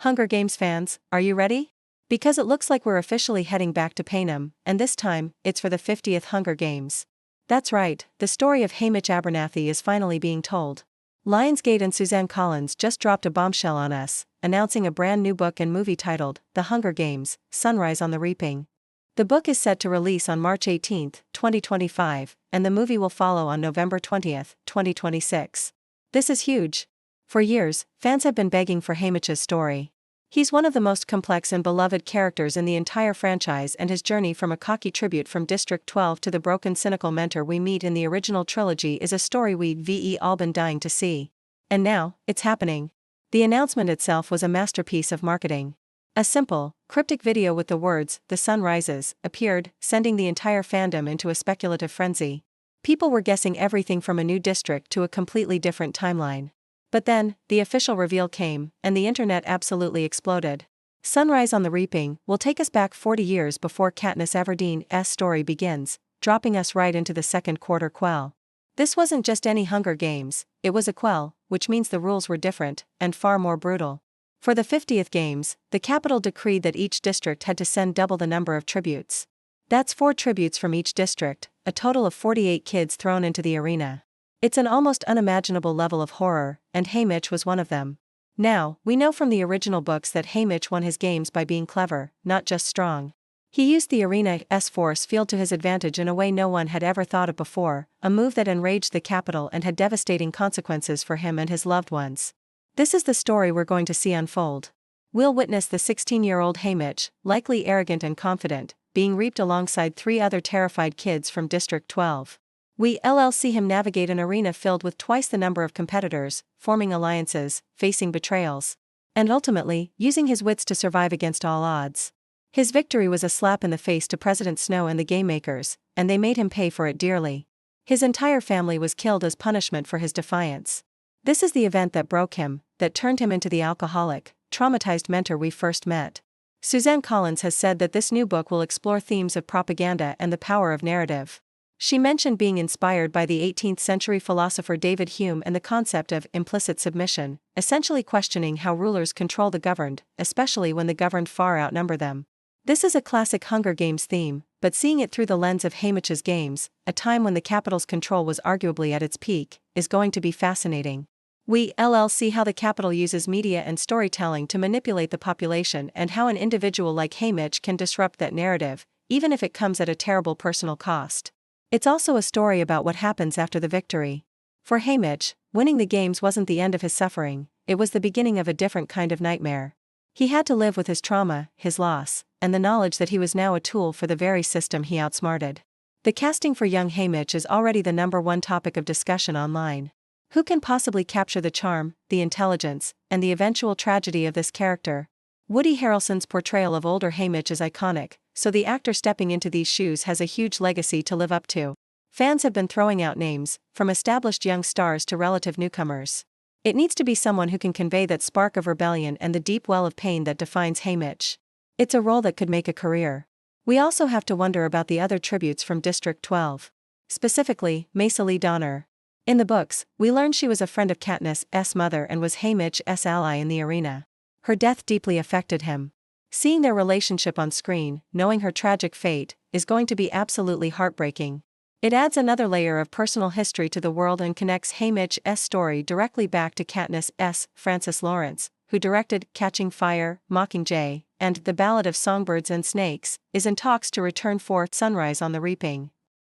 Hunger Games fans, are you ready? Because it looks like we're officially heading back to Panem, and this time, it's for the 50th Hunger Games. That's right, the story of Haymitch Abernathy is finally being told. Lionsgate and Suzanne Collins just dropped a bombshell on us, announcing a brand new book and movie titled The Hunger Games: Sunrise on the Reaping. The book is set to release on March 18, 2025, and the movie will follow on November 20, 2026. This is huge. For years, fans have been begging for Haymitch's story. He's one of the most complex and beloved characters in the entire franchise, and his journey from a cocky tribute from District 12 to the broken cynical mentor we meet in the original trilogy is a story we've all been dying to see. And now, it's happening. The announcement itself was a masterpiece of marketing. A simple, cryptic video with the words, "The sun rises," appeared, sending the entire fandom into a speculative frenzy. People were guessing everything from a new district to a completely different timeline. But then, the official reveal came, and the internet absolutely exploded. Sunrise on the Reaping will take us back 40 years before Katniss Everdeen's story begins, dropping us right into the second quarter quell. This wasn't just any Hunger Games, it was a quell, which means the rules were different, and far more brutal. For the 50th Games, the Capitol decreed that each district had to send double the number of tributes. That's 4 tributes from each district, a total of 48 kids thrown into the arena. It's an almost unimaginable level of horror, and Haymitch was one of them. Now, we know from the original books that Haymitch won his games by being clever, not just strong. He used the arena's force field to his advantage in a way no one had ever thought of before, a move that enraged the Capitol and had devastating consequences for him and his loved ones. This is the story we're going to see unfold. We'll witness the 16-year-old Haymitch, likely arrogant and confident, being reaped alongside 3 other terrified kids from District 12. We'll see him navigate an arena filled with twice the number of competitors, forming alliances, facing betrayals, and ultimately, using his wits to survive against all odds. His victory was a slap in the face to President Snow and the game makers, and they made him pay for it dearly. His entire family was killed as punishment for his defiance. This is the event that broke him, that turned him into the alcoholic, traumatized mentor we first met. Suzanne Collins has said that this new book will explore themes of propaganda and the power of narrative. She mentioned being inspired by the 18th-century philosopher David Hume and the concept of implicit submission, essentially questioning how rulers control the governed, especially when the governed far outnumber them. This is a classic Hunger Games theme, but seeing it through the lens of Haymitch's games, a time when the Capitol's control was arguably at its peak, is going to be fascinating. We'll see how the Capitol uses media and storytelling to manipulate the population and how an individual like Haymitch can disrupt that narrative, even if it comes at a terrible personal cost. It's also a story about what happens after the victory. For Haymitch, winning the games wasn't the end of his suffering, it was the beginning of a different kind of nightmare. He had to live with his trauma, his loss, and the knowledge that he was now a tool for the very system he outsmarted. The casting for young Haymitch is already the #1 topic of discussion online. Who can possibly capture the charm, the intelligence, and the eventual tragedy of this character? Woody Harrelson's portrayal of older Haymitch is iconic, so the actor stepping into these shoes has a huge legacy to live up to. Fans have been throwing out names, from established young stars to relative newcomers. It needs to be someone who can convey that spark of rebellion and the deep well of pain that defines Haymitch. It's a role that could make a career. We also have to wonder about the other tributes from District 12. Specifically, Maisa Lee Donner. In the books, we learn she was a friend of Katniss' mother and was Haymitch's ally in the arena. Her death deeply affected him. Seeing their relationship on screen, knowing her tragic fate, is going to be absolutely heartbreaking. It adds another layer of personal history to the world and connects Haymitch's story directly back to Katniss'. Francis Lawrence, who directed Catching Fire, Mockingjay, and The Ballad of Songbirds and Snakes, is in talks to return for Sunrise on the Reaping.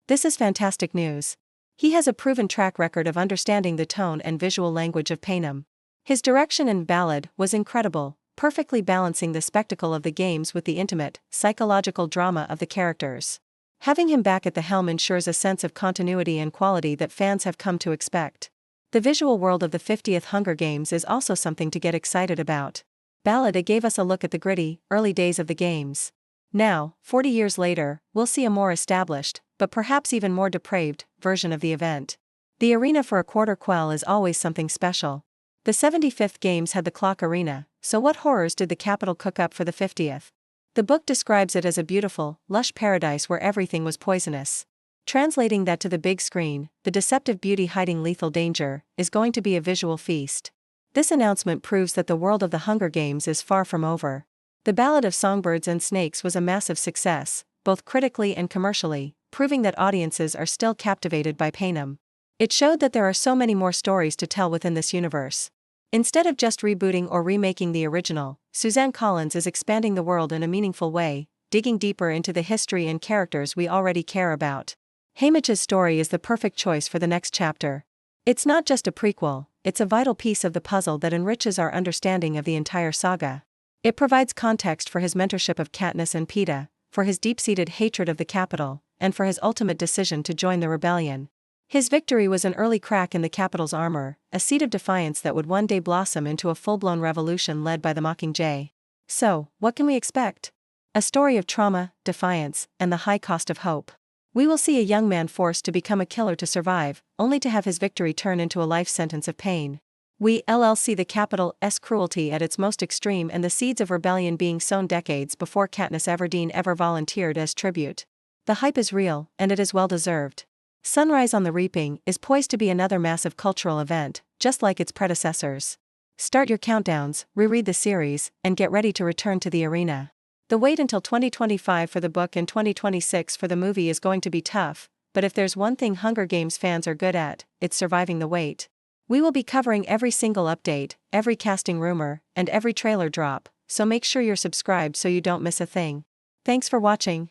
This is fantastic news. He has a proven track record of understanding the tone and visual language of Panem. His direction in Ballad was incredible, perfectly balancing the spectacle of the games with the intimate, psychological drama of the characters. Having him back at the helm ensures a sense of continuity and quality that fans have come to expect. The visual world of the 50th Hunger Games is also something to get excited about. Ballad gave us a look at the gritty, early days of the games. Now, 40 years later, we'll see a more established, but perhaps even more depraved, version of the event. The arena for a quarter quell is always something special. The 75th Games had the clock arena, so what horrors did the Capitol cook up for the 50th? The book describes it as a beautiful, lush paradise where everything was poisonous. Translating that to the big screen, the deceptive beauty hiding lethal danger, is going to be a visual feast. This announcement proves that the world of the Hunger Games is far from over. The Ballad of Songbirds and Snakes was a massive success, both critically and commercially, proving that audiences are still captivated by Panem. It showed that there are so many more stories to tell within this universe. Instead of just rebooting or remaking the original, Suzanne Collins is expanding the world in a meaningful way, digging deeper into the history and characters we already care about. Haymitch's story is the perfect choice for the next chapter. It's not just a prequel, it's a vital piece of the puzzle that enriches our understanding of the entire saga. It provides context for his mentorship of Katniss and Peeta, for his deep-seated hatred of the Capitol, and for his ultimate decision to join the rebellion. His victory was an early crack in the Capitol's armor, a seed of defiance that would one day blossom into a full-blown revolution led by the Mockingjay. So, what can we expect? A story of trauma, defiance, and the high cost of hope. We will see a young man forced to become a killer to survive, only to have his victory turn into a life sentence of pain. We see the Capitol's cruelty at its most extreme and the seeds of rebellion being sown decades before Katniss Everdeen ever volunteered as tribute. The hype is real, and it is well-deserved. Sunrise on the Reaping is poised to be another massive cultural event, just like its predecessors. Start your countdowns, reread the series, and get ready to return to the arena. The wait until 2025 for the book and 2026 for the movie is going to be tough, but if there's one thing Hunger Games fans are good at, it's surviving the wait. We will be covering every single update, every casting rumor, and every trailer drop, so make sure you're subscribed so you don't miss a thing. Thanks for watching.